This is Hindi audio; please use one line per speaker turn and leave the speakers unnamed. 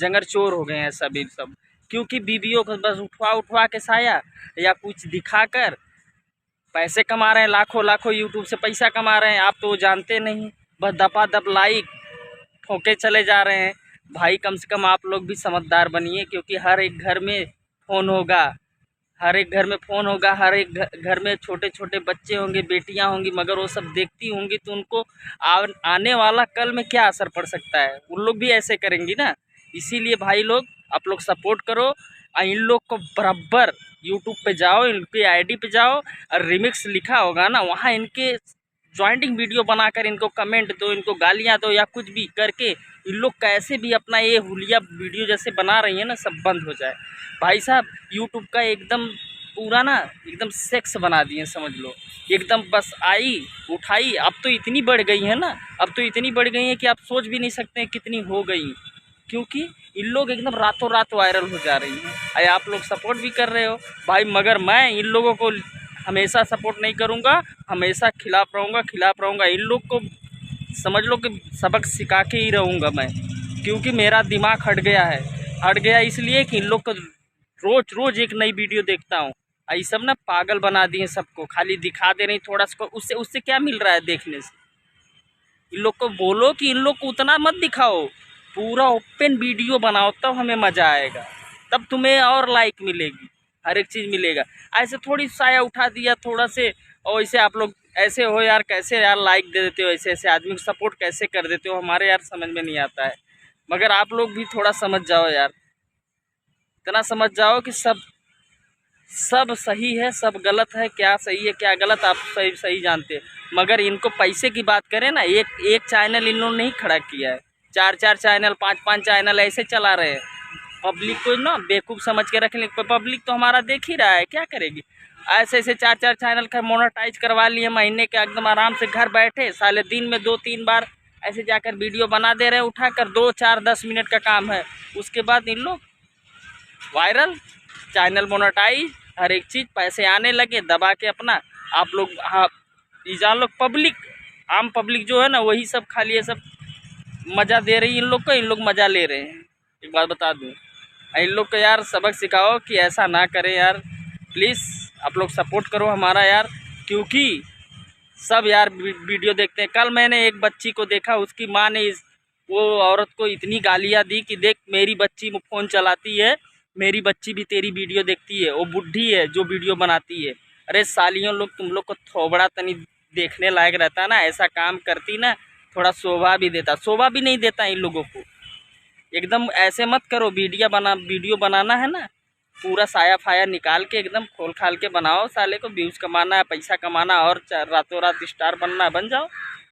जंगर चोर हो गए हैं सभी सब, क्योंकि बीवियों को बस उठवा उठवा के साया या कुछ दिखाकर पैसे कमा रहे हैं। लाखों लाखों यूट्यूब से पैसा कमा रहे हैं। आप तो जानते नहीं, बस दपादप लाइक ठोके चले जा रहे हैं। भाई कम से कम आप लोग भी समझदार बनिए, क्योंकि हर एक घर में फ़ोन होगा, हर एक घर में फ़ोन होगा, हर एक घर में छोटे छोटे बच्चे होंगे, बेटियां होंगी, मगर वो सब देखती होंगी तो उनको आने वाला कल में क्या असर पड़ सकता है, उन लोग भी ऐसे करेंगी ना। इसीलिए भाई लोग, आप लोग सपोर्ट करो और इन लोग को बराबर यूट्यूब पे जाओ, इनकी आईडी पे जाओ और रिमिक्स लिखा होगा ना, वहाँ इनके जॉइंटिंग वीडियो बनाकर इनको कमेंट दो, इनको गालियाँ दो या कुछ भी करके इन लोग कैसे भी अपना ये हुलिया वीडियो जैसे बना रही है ना, सब बंद हो जाए। भाई साहब यूट्यूब का एकदम पूरा ना एकदम सेक्स बना दिए समझ लो, एकदम बस आई उठाई। अब तो इतनी बढ़ गई है ना, अब तो इतनी बढ़ गई है कि आप सोच भी नहीं सकते हैं कितनी हो गई, क्योंकि इन लोग एकदम रातों रात वायरल हो जा रही हैं। अरे आप लोग सपोर्ट भी कर रहे हो भाई, मगर मैं इन लोगों को हमेशा सपोर्ट नहीं करूँगा, हमेशा खिलाफ रहूँगा। इन लोग को समझ लो कि सबक सिखा के ही रहूँगा मैं, क्योंकि मेरा दिमाग हट गया इसलिए कि इन लोग को रोज़ रोज़ एक नई वीडियो देखता हूँ। ये सब ना पागल बना दिए सबको, खाली दिखा दे रही थोड़ा सा, उससे उससे क्या मिल रहा है देखने से। इन लोग को बोलो कि इन लोग को उतना मत दिखाओ, पूरा ओपन वीडियो बनाओ, तब हमें मज़ा आएगा, तब तुम्हें और लाइक मिलेगी, हर एक चीज़ मिलेगा। ऐसे थोड़ी साया उठा दिया थोड़ा से, और ऐसे आप लोग ऐसे हो यार, कैसे यार लाइक दे देते हो, ऐसे ऐसे आदमी को सपोर्ट कैसे कर देते हो, हमारे यार समझ में नहीं आता है। मगर आप लोग भी थोड़ा समझ जाओ यार, इतना समझ जाओ कि सब सही है, सब गलत है, क्या सही है क्या गलत आप सही सही जानते हैं। मगर इनको पैसे की बात करें ना, एक एक चैनल इन लोगों ने नहीं खड़ा किया है, चार चार चैनल, पांच पांच चैनल ऐसे चला रहे हैं। पब्लिक को ना बेवकूफ़ समझ के रख लें, पब्लिक तो हमारा देख ही रहा है, क्या करेगी। ऐसे ऐसे चार चार चैनल का मोनेटाइज करवा लिए महीने के, एकदम आराम से घर बैठे साले दिन में 2-3 बार ऐसे जाकर वीडियो बना दे रहे हैं, उठाकर 2-4-10 मिनट का काम है। उसके बाद इन लोग वायरल, चैनल मोनेटाइज, हर एक चीज़, पैसे आने लगे दबा के अपना। आप लोग हाँ, ये जान लो पब्लिक, आम पब्लिक जो है ना, वही सब खाली ये सब मज़ा दे रही है इन लोग को, इन लोग मज़ा ले रहे हैं। एक बात बता दूँ, इन लोग को यार सबक सिखाओ कि ऐसा ना करें यार, प्लीज़ आप लोग सपोर्ट करो हमारा यार, क्योंकि सब यार वीडियो देखते हैं। कल मैंने एक बच्ची को देखा, उसकी माँ ने वो औरत को इतनी गालियाँ दी कि देख मेरी बच्ची फ़ोन चलाती है, मेरी बच्ची भी तेरी वीडियो देखती है, वो बुढ़ी है जो वीडियो बनाती है। अरे सालियों लोग, तुम लोग को थोबड़ा तनी देखने लायक रहता ना, ऐसा काम करती ना, थोड़ा शोभा भी देता, शोभा भी नहीं देता इन लोगों को। एकदम ऐसे मत करो, वीडियो बनाना है ना, पूरा साया फाया निकाल के एकदम खोल खाल के बनाओ, साले को व्यूज़ कमाना है, पैसा कमाना और रातों रात स्टार बनना है, बन जाओ।